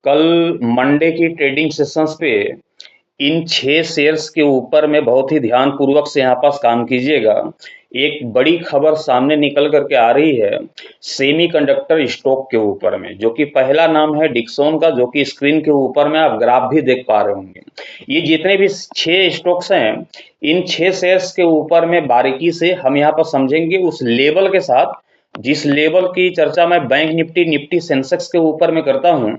कल मंडे की trading sessions पे इन 6 शेयर्स के ऊपर में बहुत ही ध्यानपूर्वक से यहाँ पास काम कीजिएगा। एक बड़ी खबर सामने निकल करके आ रही है सेमीकंडक्टर स्टॉक के ऊपर में, जो कि पहला नाम है डिक्सॉन का, जो कि स्क्रीन के ऊपर में आप ग्राफ भी देख पा रहे होंगे। ये जितने भी 6 स्टॉक्स हैं, इन 6 शेयर्स के ऊपर में बारीकी से हम यहाँ पर समझेंगे उस लेवल के साथ जिस लेवल की चर्चा मैं बैंक निफ्टी निफ्टी सेंसेक्स के ऊपर में करता हूं,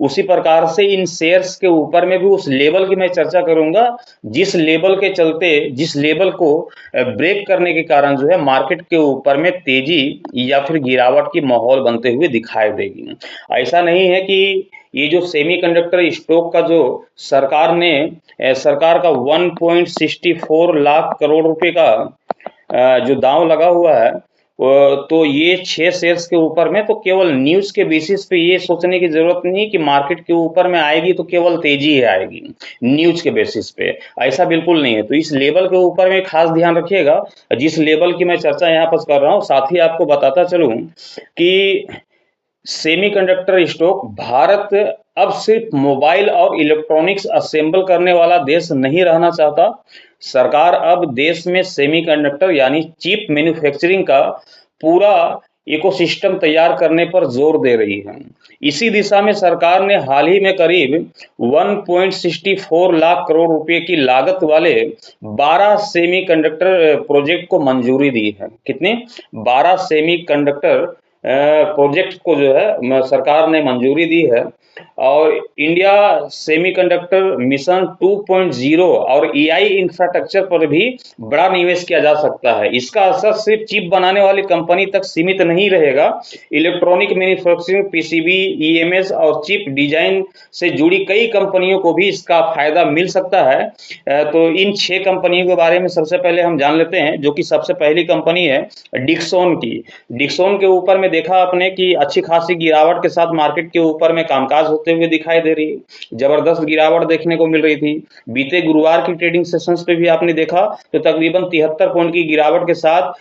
उसी प्रकार से इन शेयर्स के ऊपर में भी उस लेवल की मैं चर्चा करूंगा जिस लेवल के चलते, जिस लेवल को ब्रेक करने के कारण जो है मार्केट के ऊपर में तेजी या फिर गिरावट की माहौल बनते हुए दिखाई देगी। ऐसा नहीं है कि ये जो सेमीकंडक्टर स्टॉक का जो सरकार का 1.64 लाख करोड़ रुपए का जो दांव लगा हुआ है, तो ये 6 शेयर्स के ऊपर में तो केवल न्यूज के बेसिस पे ये सोचने की जरूरत नहीं कि मार्केट के ऊपर में आएगी तो केवल तेजी ही आएगी न्यूज के बेसिस पे। ऐसा बिल्कुल नहीं है। तो इस लेवल के ऊपर में खास ध्यान रखिएगा जिस लेवल की मैं चर्चा यहाँ पर कर रहा हूँ। साथ ही आपको बताता चलूं कि सेमीकंडक्टर स्टॉक भारत अब सिर्फ मोबाइल और इलेक्ट्रॉनिक्स असेंबल करने वाला देश नहीं रहना चाहता। सरकार अब देश में सेमीकंडक्टर यानी चिप मैन्युफैक्चरिंग का पूरा इकोसिस्टम तैयार करने पर जोर दे रही है। इसी दिशा में सरकार ने हाल ही में करीब 1.64 लाख करोड़ रुपए की लागत वाले 12 सेमीकंडक्टर प्रोजेक्ट को मंजूरी दी है। कितने? 12 सेमीकंडक्टर प्रोजेक्ट को जो है सरकार ने मंजूरी दी है। और इंडिया सेमीकंडक्टर मिशन 2.0 और एआई इंफ्रास्ट्रक्चर पर भी बड़ा निवेश किया जा सकता है। इसका असर सिर्फ चिप बनाने वाली कंपनी तक सीमित नहीं रहेगा। इलेक्ट्रॉनिक मैन्युफैक्चरिंग, पीसीबी, ईएमएस और चिप डिजाइन से जुड़ी कई कंपनियों को भी इसका फायदा मिल सकता है। तो इन 6 कंपनियों के बारे में सबसे पहले हम जान लेते हैं, जो कि सबसे पहली कंपनी है डिक्सॉन की। डिक्सॉन के ऊपर में देखा आपने कि अच्छी खासी गिरावट के साथ मार्केट के ऊपर में कामकाज होते हुए दिखाई दे रही है। जबरदस्त गिरावट देखने को मिल रही थी। बीते गुरुवार की ट्रेडिंग सेशंस पे भी आपने देखा तो तकरीबन 73 पॉइंट की गिरावट के साथ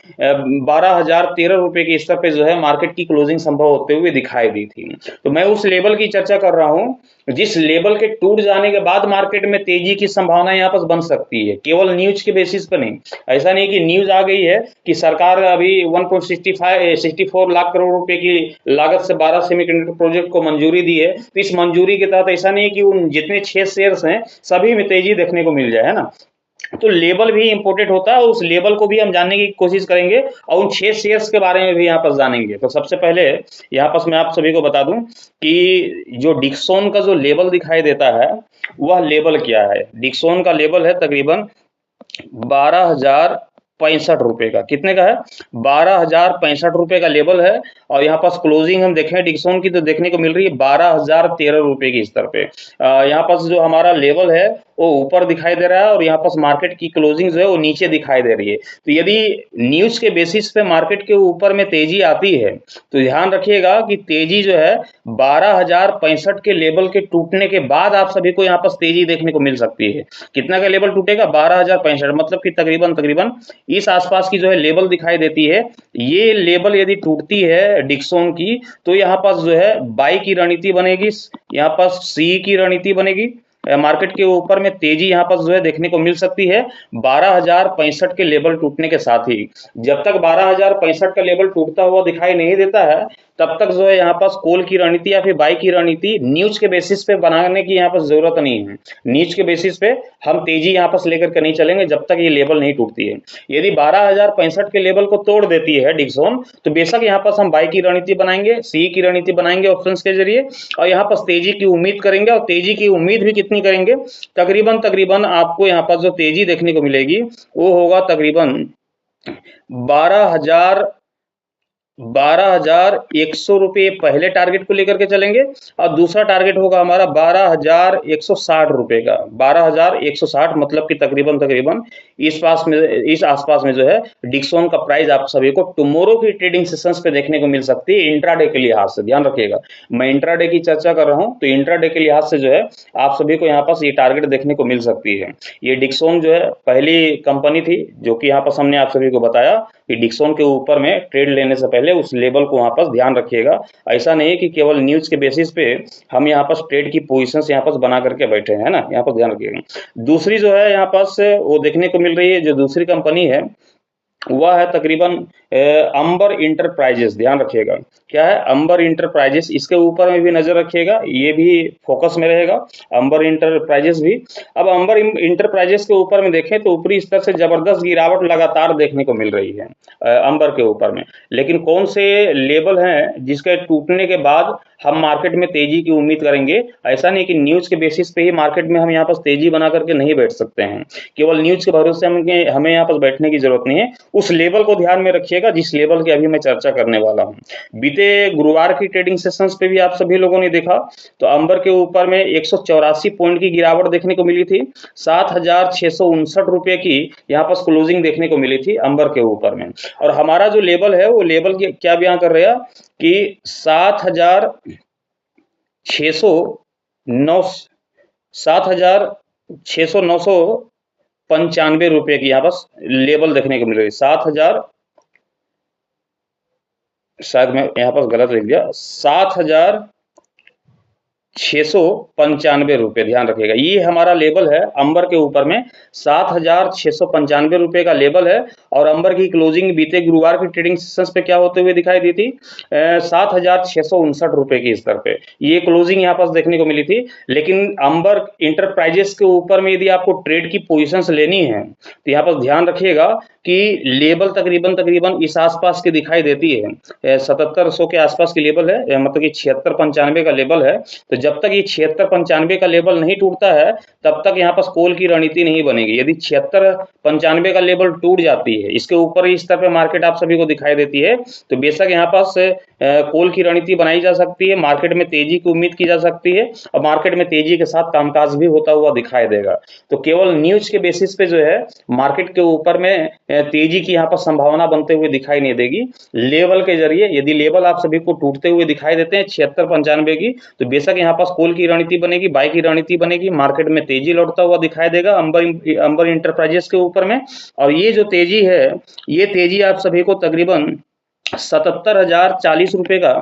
12,013 रुपए के स्तर पे जो है मार्केट की क्लोजिंग संभव होते हुए दिखाई दी थी। तो मैं उस लेवल की चर्चा कर रहा हूं जिस लेवल के टूट जाने के बाद मार्केट में तेजी की संभावना यहाँ पर बन सकती है, केवल न्यूज के बेसिस पर नहीं। ऐसा नहीं कि न्यूज आ गई है कि सरकार अभी 1.64 लाख करोड़ रुपए की लागत से 12 सेमीकंडक्टर प्रोजेक्ट को मंजूरी दी है, तो इस मंजूरी के तहत ऐसा नहीं है कि उन जितने 6 शेयर्स हैं सभी में तेजी देखने को मिल जाए, है ना। तो लेवल भी इंपॉर्टेंट होता है, उस लेवल को भी हम जानने की कोशिश करेंगे और उन 6 शेयर्स के बारे में भी यहाँ पर जानेंगे। तो सबसे पहले यहाँ पर मैं आप सभी को बता दूं कि जो डिक्सॉन का जो लेवल दिखाई देता है वह लेवल क्या है। डिक्सॉन का लेवल है तकरीबन 12,065 रुपए का। कितने का है? 12,065 रुपए का लेवल है। और यहाँ पास क्लोजिंग हम देखें डिक्सॉन की तो देखने को मिल रही है 12,013 रुपए के स्तर पे। यहाँ पास जो हमारा लेवल है वो ऊपर दिखाई दे रहा है और यहाँ पास मार्केट की क्लोजिंग जो है वो नीचे दिखाई दे रही है। तो यदि न्यूज के बेसिस पे मार्केट के ऊपर में तेजी आती है तो ध्यान रखिएगा कि तेजी जो है 12,065 के लेवल के टूटने के बाद आप सभी को यहाँ पास तेजी देखने को मिल सकती है। कितना का लेवल टूटेगा? 12,065, मतलब कि तकरीबन तकरीबन इस आसपास की जो है लेवल दिखाई देती है। ये लेवल यदि टूटती है डिक्सॉन की तो यहाँ पास जो है बाई की रणनीति बनेगी, यहाँ पास सी की रणनीति बनेगी। मार्केट के ऊपर में तेजी यहाँ पर जो है देखने को मिल सकती है 12,065 के लेवल टूटने के साथ ही। जब तक 12,065 का लेवल टूटता हुआ दिखाई नहीं देता है तब तक जो है यहाँ पास कॉल की रणनीति या फिर बाई की रणनीति न्यूज के बेसिस पे बनाने की यहाँ पर जरूरत नहीं है। न्यूज के बेसिस पे हम तेजी यहाँ पर लेकर के नहीं चलेंगे जब तक ये लेवल नहीं टूटती है। यदि 12,065 के लेवल को तोड़ देती है डिक्सॉन तो बेशक यहाँ पर हम बाई की रणनीति बनाएंगे, सी की रणनीति बनाएंगे ऑप्शंस के जरिए और यहाँ पर तेजी की उम्मीद करेंगे। और तेजी की उम्मीद भी कितनी करेंगे? तकरीबन आपको यहाँ पर जो तेजी देखने को मिलेगी वो होगा तकरीबन 12,100 रुपये पहले टारगेट को लेकर के चलेंगे और दूसरा टारगेट होगा हमारा 12,160 रुपए का। 12,160 मतलब कि तकरीबन इस आसपास में जो है डिक्सॉन का प्राइस आप सभी को टुमारो की ट्रेडिंग सेशंस पे देखने को मिल सकती है इंट्राडे के लिहाज से। ध्यान रखिएगा, मैं इंट्राडे की चर्चा कर रहा हूं तो इंट्राडे के लिहाज से जो है आप सभी को यहाँ पास ये टारगेट देखने को मिल सकती है। ये डिक्सॉन जो है पहली कंपनी थी जो कि यहाँ पास हमने आप सभी को बताया कि डिक्सॉन के ऊपर में ट्रेड लेने से पहले पहले उस लेवल को वहाँ पर ध्यान रखिएगा। ऐसा नहीं है कि केवल न्यूज़ के बेसिस पे हम यहाँ पर ट्रेड की पोजीशंस यहाँ पर बना करके बैठे हैं, है ना, यहाँ पर ध्यान रखिएगा। दूसरी जो है यहाँ पास वो देखने को मिल रही है, जो दूसरी कंपनी है वह है तकरीबन अंबर इंटरप्राइजेस। ध्यान रखिएगा, क्या है अंबर इंटरप्राइजेस, इसके ऊपर में भी नजर रखिएगा, ये भी फोकस में रहेगा, अंबर इंटरप्राइजेस भी। अब अंबर इंटरप्राइजेस के ऊपर में देखें तो ऊपरी स्तर से जबरदस्त गिरावट लगातार देखने को मिल रही है अंबर के ऊपर में। लेकिन कौन से लेवल हैं जिसके टूटने के बाद हम मार्केट में तेजी की उम्मीद करेंगे? ऐसा नहीं कि न्यूज के बेसिस पे ही मार्केट में हम यहाँ पर तेजी बना करके नहीं बैठ सकते हैं, केवल न्यूज के भरोसे हमें यहाँ पर बैठने की जरूरत नहीं है। उस लेवल को ध्यान में रखिएगा जिस लेवल की अभी मैं चर्चा करने वाला हूँ। बीते गुरुवार की ट्रेडिंग सेशंस पे भी आप सभी लोगों ने देखा तो अंबर के ऊपर में 184 पॉइंट की गिरावट देखने को मिली थी, 7,659 रुपए की यहाँ पर क्लोजिंग देखने को मिली थी अंबर के ऊपर में। और हमारा जो लेवल है वो लेवल क्या बयां कर रहा कि 7,695 रुपए की यहाँ बस लेवल देखने को मिल रही है। 7,000, शायद मैं यहाँ पर गलत लिख दिया, 7,695 रुपए। ध्यान रखिएगा, ये हमारा लेवल है अंबर के ऊपर में, 7,695 रुपए का लेवल है। और अंबर की क्लोजिंग बीते गुरुवार की ट्रेडिंग सेशंस पे क्या होते हुए दिखाई दी थी? 7,659 रुपए के स्तर पे ये क्लोजिंग यहाँ पास देखने को मिली थी। लेकिन अंबर इंटरप्राइजेस के ऊपर में यदि आपको ट्रेड की पोजिशंस लेनी है तो यहाँ पर ध्यान रखिएगा कि लेवल तकरीबन इस आसपास की दिखाई देती है, 7,700 के आसपास की लेवल है, मतलब कि 76-95 का लेवल है। तो जब तक ये 76-95 का लेवल नहीं टूटता है तब तक यहाँ पर कॉल की रणनीति नहीं बनेगी। यदि 76-95 का लेवल टूट जाती है, इसके ऊपर ही स्तर पे मार्केट आप सभी को दिखाई देती है, तो बेशक यहाँ पास कॉल की रणनीति बनाई जा सकती है, मार्केट में तेजी की उम्मीद की जा सकती है और मार्केट में तेजी के साथ कामकाज भी होता हुआ दिखाई देगा। तो केवल न्यूज के बेसिस पे जो है मार्केट के ऊपर में तेजी की यहाँ पर संभावना बनते हुए दिखाई नहीं देगी। लेवल के जरिए यदि लेवल आप सभी को टूटते हुए दिखाई देते हैं 76-95 की, तो बेशक यहाँ पास कॉल की रणनीति बनेगी, बाय की रणनीति बनेगी, मार्केट में तेजी लौटता हुआ दिखाई देगा अंबर इंटरप्राइजेस के ऊपर में। और ये जो तेजी है, ये तेजी आप सभी को तकरीबन 77,040 रुपए का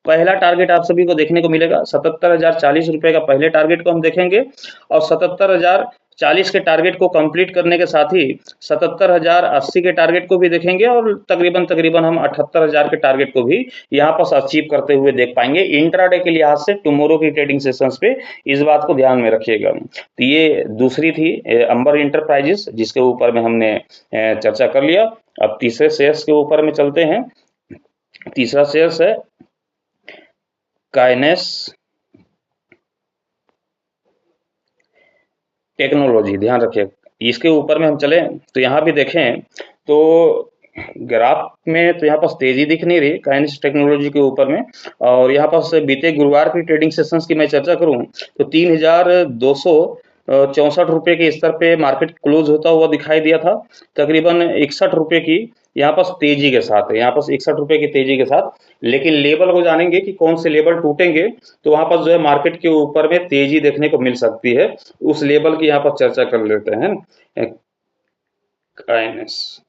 पहला टारगेट आप सभी को देखने को मिलेगा। 77,040 रुपए का पहले टारगेट को हम देखेंगे और 77,040 के टारगेट को कंप्लीट करने के साथ ही 77,080 के टारगेट को भी देखेंगे और तकरीबन हम 78,000 के टारगेट को भी यहाँ पर अचीव करते हुए देख पाएंगे इंट्राडे के लिहाज से टुमारो की ट्रेडिंग सेशंस पे। इस बात को ध्यान में रखिएगा। तो ये दूसरी थी अंबर इंटरप्राइजेस, जिसके ऊपर में हमने चर्चा कर लिया। अब तीसरे शेयर्स के ऊपर में चलते हैं। तीसरा शेयर्स है काइनेस टेक्नोलॉजी। ध्यान रखिए, इसके ऊपर में हम चले तो यहाँ भी देखें तो ग्राफ में तो यहाँ पास तेजी दिख नहीं रही काइनेस टेक्नोलॉजी के ऊपर में। और यहाँ पास बीते गुरुवार की ट्रेडिंग सेशंस की मैं चर्चा करूँ तो 3,264 रुपए के स्तर पे मार्केट क्लोज होता हुआ दिखाई दिया था, तकरीबन 61 रुपए की यहाँ पास तेजी के साथ है, यहाँ पास 61 रुपए की तेजी के साथ। लेकिन लेवल को जानेंगे कि कौन से लेवल टूटेंगे तो वहां पर जो है मार्केट के ऊपर में तेजी देखने को मिल सकती है, उस लेवल की यहाँ पर चर्चा कर लेते हैं। काइनेस,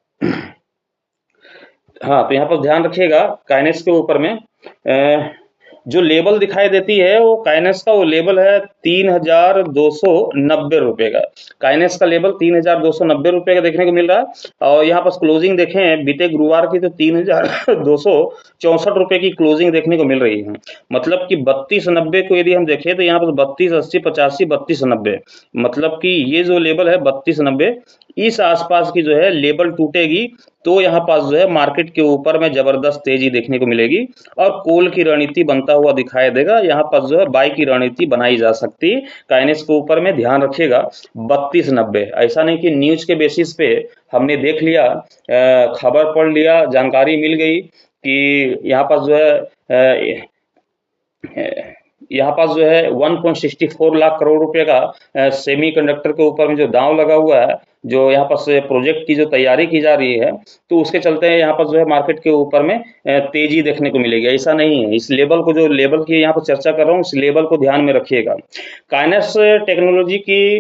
हाँ, तो यहाँ पर ध्यान रखिएगा काइनेस के ऊपर में जो लेवल दिखाई देती है वो काइनेस का वो लेवल है 3,290 रुपए का। काइनेस का लेवल 3,290 रुपए का देखने को मिल रहा है। और यहाँ पर क्लोजिंग देखें बीते गुरुवार की तो 3,264 रुपए की क्लोजिंग देखने को मिल रही है। मतलब कि 3290 को यदि हम देखें तो यहाँ पर 3280 85 3290, मतलब कि ये जो लेवल है 3290, इस आसपास की जो है लेवल टूटेगी तो यहाँ पास जो है मार्केट के ऊपर में जबरदस्त तेजी देखने को मिलेगी और कॉल की रणनीति बनता हुआ दिखाई देगा। यहाँ पास जो है बाय की रणनीति बनाई जा सकती है काइनेस के ऊपर में। ध्यान रखिएगा 3290, ऐसा नहीं कि न्यूज के बेसिस पे हमने देख लिया, खबर पढ़ लिया, जानकारी मिल गई कि यहाँ पास जो है 1.64 लाख करोड़ रुपए का सेमीकंडक्टर के ऊपर में जो दांव लगा हुआ है, जो यहाँ पर प्रोजेक्ट की जो तैयारी की जा रही है, तो उसके चलते यहाँ पर जो है मार्केट के ऊपर में तेजी देखने को मिलेगी। ऐसा नहीं है, इस लेवल को, जो लेवल की यहाँ पर चर्चा कर रहा हूँ, इस लेवल को ध्यान में रखिएगा। काइनेस टेक्नोलॉजी की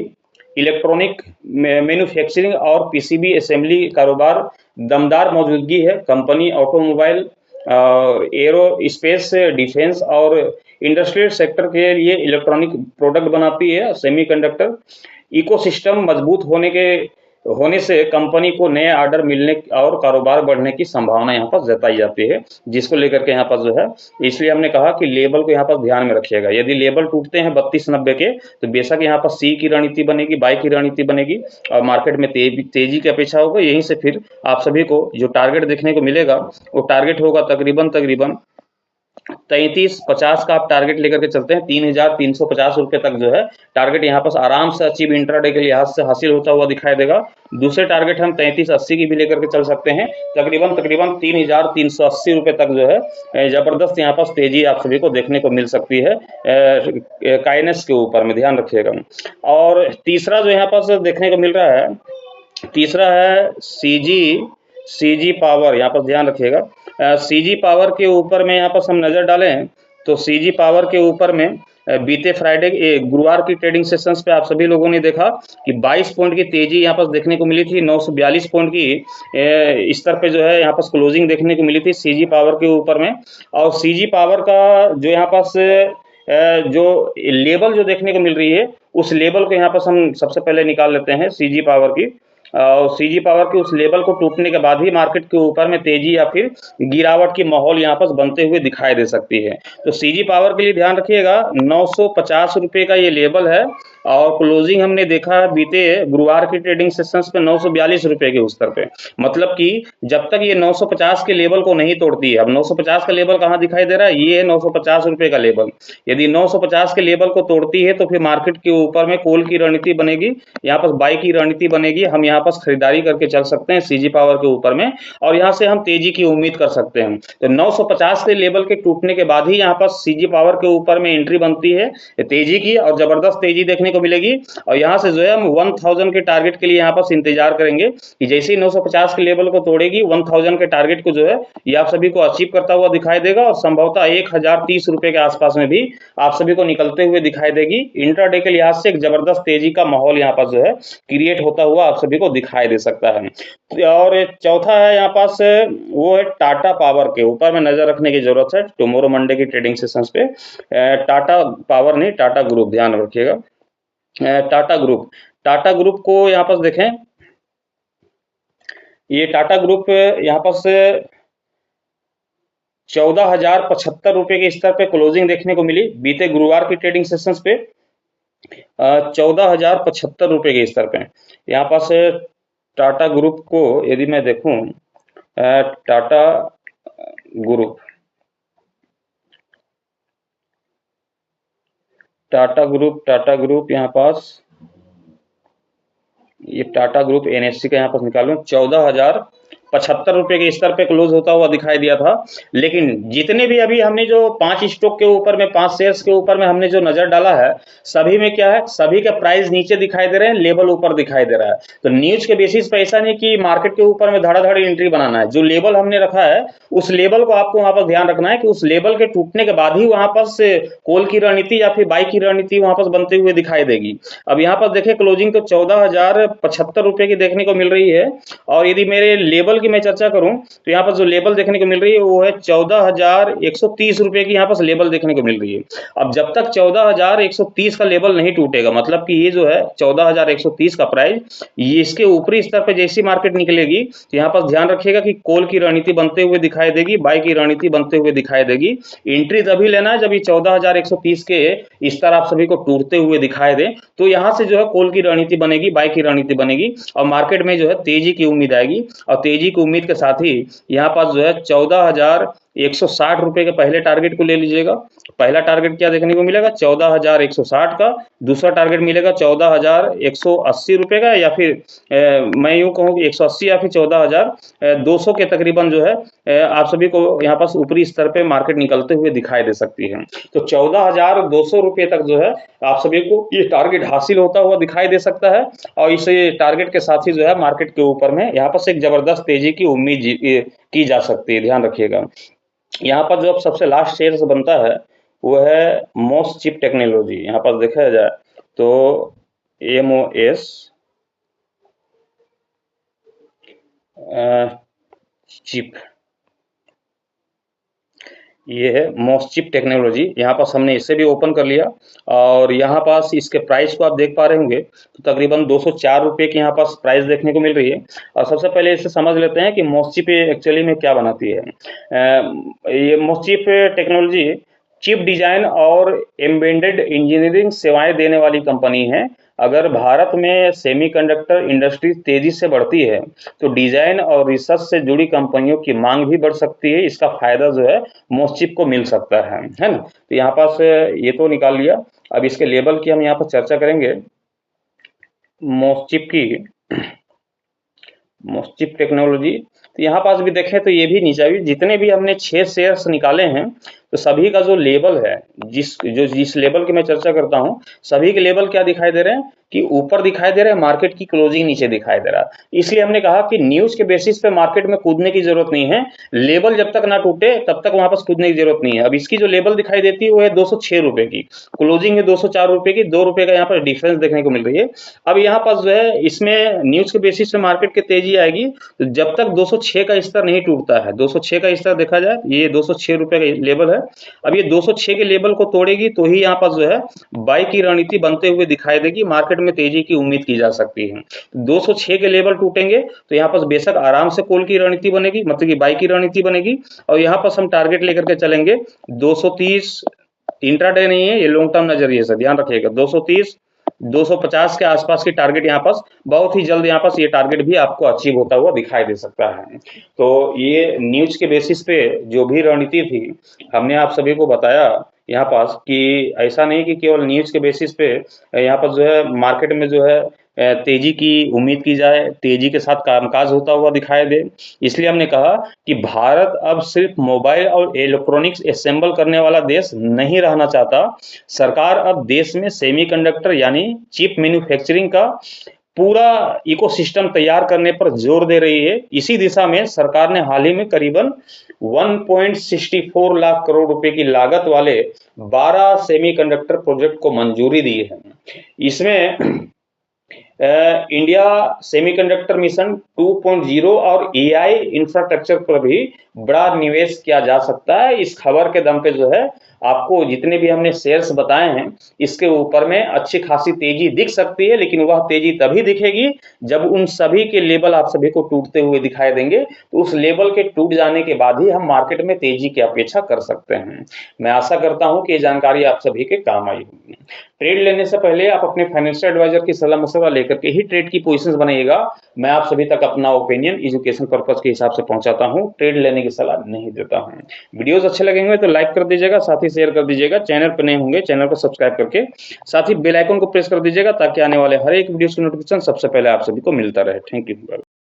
इलेक्ट्रॉनिक मैन्युफैक्चरिंग और पीसीबी असेंबली कारोबार दमदार मौजूदगी है। Company automobile arrow space, defence और इंडस्ट्रियल सेक्टर के लिए इलेक्ट्रॉनिक प्रोडक्ट बनाती है। सेमीकंडक्टर इकोसिस्टम मजबूत होने से कंपनी को नए ऑर्डर मिलने और कारोबार बढ़ने की संभावना यहाँ पर जताई जाती है, जिसको लेकर के यहाँ पर जो है, इसलिए हमने कहा कि लेबल को यहाँ पर ध्यान में रखिएगा। यदि लेबल टूटते हैं 32-90 के, तो बेशक यहाँ पर सी की रणनीति बनेगी, बाई की रणनीति बनेगी और मार्केट में तेजी की अपेक्षा होगा। यहीं से फिर आप सभी को जो टारगेट देखने को मिलेगा, वो टारगेट होगा तकरीबन 3350 का आप टारगेट लेकर के चलते हैं। 3350 रुपए तक जो है टारगेट यहाँ पर आराम से अचीव इंट्राडे के लिहाज से हासिल होता हुआ दिखाई देगा। दूसरे टारगेट हम 3380 की भी लेकर के चल सकते हैं। तकरीबन 3380 रुपए तक जो है जबरदस्त यहाँ पर तेजी आप सभी को देखने को मिल सकती है काइनेस के ऊपर में, ध्यान रखिएगा। और तीसरा जो यहाँ पर देखने को मिल रहा है, तीसरा है सीजी पावर, यहाँ पर ध्यान रखिएगा। सीजी पावर के ऊपर में यहाँ पर हम नज़र डालें तो सीजी पावर के ऊपर में बीते फ्राइडे गुरुवार की ट्रेडिंग सेशंस पे आप सभी लोगों ने देखा कि 22 पॉइंट की तेजी यहाँ पर देखने को मिली थी। 942 पॉइंट की स्तर पे जो है यहाँ पर क्लोजिंग देखने को मिली थी सीजी पावर के ऊपर में। और सीजी पावर का जो यहाँ पास जो लेवल जो देखने को मिल रही है, उस लेवल को यहाँ पर हम सबसे पहले निकाल लेते हैं सीजी पावर की। और सीजी पावर के उस लेवल को टूटने के बाद ही मार्केट के ऊपर में तेजी या फिर गिरावट की माहौल यहाँ पर बनते हुए दिखाई दे सकती है। तो सीजी पावर के लिए ध्यान रखिएगा, 950 रुपये का ये लेवल है और क्लोजिंग हमने देखा है बीते गुरुवार की ट्रेडिंग सेशंस पे 942 रुपये के स्तर पे। मतलब कि जब तक ये 950 के लेवल को नहीं तोड़ती है, अब 950 का लेवल कहाँ दिखाई दे रहा है, ये है 950 रुपये का लेवल। यदि 950 के लेवल को तोड़ती है तो फिर मार्केट के ऊपर में कॉल की रणनीति बनेगी, यहाँ पर बाई की रणनीति बनेगी। हम यहाँ पर खरीदारी करके चल सकते हैं सीजी पावर के ऊपर में और यहाँ से हम तेजी की उम्मीद कर सकते हैं। तो 950 के लेवल के टूटने के बाद ही यहाँ पर सीजी पावर के ऊपर में एंट्री बनती है तेजी की और जबरदस्त तेजी देखने को मिलेगी। और यहाँ से जो है हम 1000 के टारगेट के लिए यहाँ पर इंतजार करेंगे कि जैसे ही 950 के लेवल को तोड़ेगी 1000 के टारगेट को जो है ये आप सभी को अचीव करता हुआ दिखाई देगा और संभवतः 1030 रुपए के आसपास में भी आप सभी को निकलते हुए दिखाई देगी। इंट्राडे के लिहाज से एक जबरदस्त तेजी का माहौल यहाँ पर जो है क्रिएट होता हुआ आप सभी को दिखाई दे सकता है। और चौथा है यहाँ पास, वो है टाटा पावर के ऊपर में नजर रखने की जरूरत है टुमारो मंडे की ट्रेडिंग सेशंस पे। टाटा पावर नहीं, टाटा ग्रुप, ध्यान रखिएगा। टाटा ग्रुप को यहाँ पर देखें, ये टाटा ग्रुप यहाँ पर से 14,075 रुपए के स्तर पे क्लोजिंग देखने को मिली बीते गुरुवार की ट्रेडिंग सेशंस पे। 14,075 रुपए के स्तर पे यहाँ पास टाटा ग्रुप को यदि मैं देखूं, टाटा ग्रुप यहाँ पास, ये टाटा ग्रुप एनएससी का यहाँ पर निकालूं, 14,075 रुपए के स्तर पे क्लोज होता हुआ दिखाई दिया था। लेकिन जितने भी अभी हमने जो 5 स्टॉक के ऊपर में, 5 शेयर्स के ऊपर में हमने जो नजर डाला है, सभी में क्या है, सभी का प्राइस नीचे दिखाई दे रहे हैं, लेवल ऊपर दिखाई दे रहा है। तो न्यूज के बेसिस पे ऐसा नहीं कि मार्केट के ऊपर में धड़ाधड़ एंट्री बनाना है। जो लेवल हमने रखा है उस लेवल को आपको वहां पर ध्यान रखना है कि उस लेवल के टूटने के बाद ही वहां पर कॉल की रणनीति या फिर बाई की रणनीति वहां पर बनते हुए दिखाई देगी। अब यहाँ पर देखें क्लोजिंग तो 14,075 रुपए की देखने को मिल रही है और यदि मेरे लेवल की मैं चर्चा करूं तो यहाँ पर जो लेवल देखने को मिल रही है वो है 14,130 रुपए की यहाँ पर लेवल देखने को मिल रही है। अब जब तक 14,130 का लेवल नहीं टूटेगा, मतलब कि ये जो है 14,130 का प्राइस, ये इसके ऊपरी स्तर पे जैसी मार्केट निकलेगी तो यहाँ पर ध्यान रखिएगा कि कॉल की रणनीति बनते हुए दिखाई देगी, बाई की रणनीति बनते हुए दिखाई देगी। एंट्री तभी लेना है जब ये 14,130 के स्तर आप सभी को टूटते हुए दिखाई दे, तो यहाँ से जो है कॉल की रणनीति बनेगी, बाई की रणनीति बनेगी और मार्केट में जो है तेजी की उम्मीद आएगी। और तेजी की उम्मीद के साथ ही यहाँ पास जो है 14,160 रुपए के पहले टारगेट को ले लीजिएगा। पहला टारगेट क्या देखने को मिलेगा, 14,160 का। दूसरा टारगेट मिलेगा 14,180 रुपए का, या फिर मैं यूं कहूँ कि 180 या फिर 14,200 के तकरीबन जो है आप सभी को यहाँ पास ऊपरी स्तर पे मार्केट निकलते हुए दिखाई दे सकती है। तो 14,200 रुपए तक जो है आप सभी को ये टारगेट हासिल होता हुआ दिखाई दे सकता है और इस टारगेट के साथ ही जो है मार्केट के ऊपर में यहाँ पर एक जबरदस्त तेजी की उम्मीद की जा सकती है। ध्यान रखिएगा। यहाँ पर जो सबसे लास्ट शेयर बनता है वो है मोस्ट चिप टेक्नोलॉजी। यहाँ पर देखा जाए तो MOS चिप, ये है मोस्चिप टेक्नोलॉजी। यहाँ पास हमने इसे भी ओपन कर लिया और यहाँ पास इसके प्राइस को आप देख पा रहे होंगे, तो तकरीबन 204 रुपये की यहाँ पास प्राइस देखने को मिल रही है। और सबसे पहले इसे समझ लेते हैं कि मोस्चिप एक्चुअली में क्या बनाती है। ये मोस्चिप टेक्नोलॉजी चिप डिजाइन और एम्बेडेड इंजीनियरिंग सेवाएं देने वाली कंपनी है। अगर भारत में सेमीकंडक्टर इंडस्ट्री तेजी से बढ़ती है तो डिजाइन और रिसर्च से जुड़ी कंपनियों की मांग भी बढ़ सकती है। इसका फायदा जो है मोस्चिप को मिल सकता है ना। तो यहाँ पास ये तो निकाल लिया। अब इसके लेबल की हम यहाँ पर चर्चा करेंगे। मोस्चिप की मोस्चिप टेक्नोलॉजी, तो यहाँ पास भी देखें तो ये भी नीचे भी जितने भी हमने 6 शेयर्स निकाले हैं, तो सभी का जो लेबल है, जिस लेबल की मैं चर्चा करता हूँ, सभी के लेबल क्या दिखाई दे रहे हैं कि ऊपर दिखाई दे रहे हैं, मार्केट की क्लोजिंग नीचे दिखाई दे रहा है। इसलिए हमने कहा कि न्यूज के बेसिस पे मार्केट में कूदने की जरूरत नहीं है। लेबल जब तक ना टूटे तब तक वहां पर कूदने की जरूरत नहीं है। अब इसकी जो लेबल दिखाई देती है वो है 206 रुपए की, क्लोजिंग है 204 रुपए की, 2 रुपए का यहाँ पर डिफरेंस देखने को मिल रही है। अब यहाँ पास जो है इसमें न्यूज के बेसिस पे मार्केट की तेजी आएगी, तो जब तक 206 का स्तर नहीं टूटता है, 206 का स्तर देखा जाए, ये 206 रुपए का लेवल है। अब ये 206 के लेवल को तोड़ेगी तो ही यहाँ पास जो है बाई की रणनीति बनते हुए दिखाई देगी, मार्केट में तेजी की उम्मीद की जा सकती है। 206 के लेवल टूटेंगे तो यहाँ पास बेशक आराम से कॉल की रणनीति बनेगी, मतलब कि बाई की रणनीति बनेगी। और यहाँ पास हम टारगेट लेकर के चलेंगे 230, इंट्राडे नहीं है, ये लॉन्ग टर्म नजरिए से ध्यान रखिएगा। 230 250 के आसपास की टारगेट यहाँ पास बहुत ही जल्द यहाँ पास ये टारगेट भी आपको अचीव होता हुआ दिखाई दे सकता है। तो ये न्यूज के बेसिस पे जो भी रणनीति थी हमने आप सभी को बताया यहाँ पास, कि ऐसा नहीं कि केवल न्यूज के बेसिस पे यहाँ पर जो है मार्केट में जो है तेजी की उम्मीद की जाए, तेजी के साथ कामकाज होता हुआ दिखाई दे। इसलिए हमने कहा कि भारत अब सिर्फ मोबाइल और इलेक्ट्रॉनिक्स असेंबल करने वाला देश नहीं रहना चाहता। सरकार अब देश में सेमीकंडक्टर यानी चिप मैन्युफैक्चरिंग का पूरा इकोसिस्टम तैयार करने पर जोर दे रही है। इसी दिशा में सरकार ने हाल ही में करीबन 1.64 लाख करोड़ रुपए की लागत वाले 12 सेमीकंडक्टर प्रोजेक्ट को मंजूरी दी है। इसमें इंडिया सेमीकंडक्टर मिशन 2.0 और एआई इंफ्रास्ट्रक्चर पर भी बड़ा निवेश किया जा सकता है। इस खबर के दम पे जो है आपको जितने भी हमने शेयर्स बताए हैं इसके ऊपर में अच्छी खासी तेजी दिख सकती है, लेकिन वह तेजी तभी दिखेगी जब उन सभी के लेवल आप सभी को टूटते हुए दिखाई देंगे। तो उस लेवल के टूट जाने के बाद ही हम मार्केट में तेजी की अपेक्षा कर सकते हैं। मैं आशा करता हूं कि ये जानकारी आप सभी के काम आई होगी। ट्रेड लेने से पहले आप अपने फाइनेंशियल एडवाइजर की सलाह मशवरा लेकर के ही ट्रेड की पोजीशंस बनाइएगा। मैं आप सभी तक अपना ओपिनियन एजुकेशन पर्पस के हिसाब से पहुंचाता हूं, ट्रेड लेने की सलाह नहीं देता हूं। वीडियोस अच्छे लगेंगे तो लाइक कर दीजिएगा, साथ ही शेयर कर दीजिएगा। चैनल पर नए होंगे चैनल को सब्सक्राइब करके साथ ही बेल आइकन को प्रेस कर दीजिएगा ताकि आने वाले हर एक वीडियो की नोटिफिकेशन सबसे पहले आप सभी को मिलता रहे। Thank you.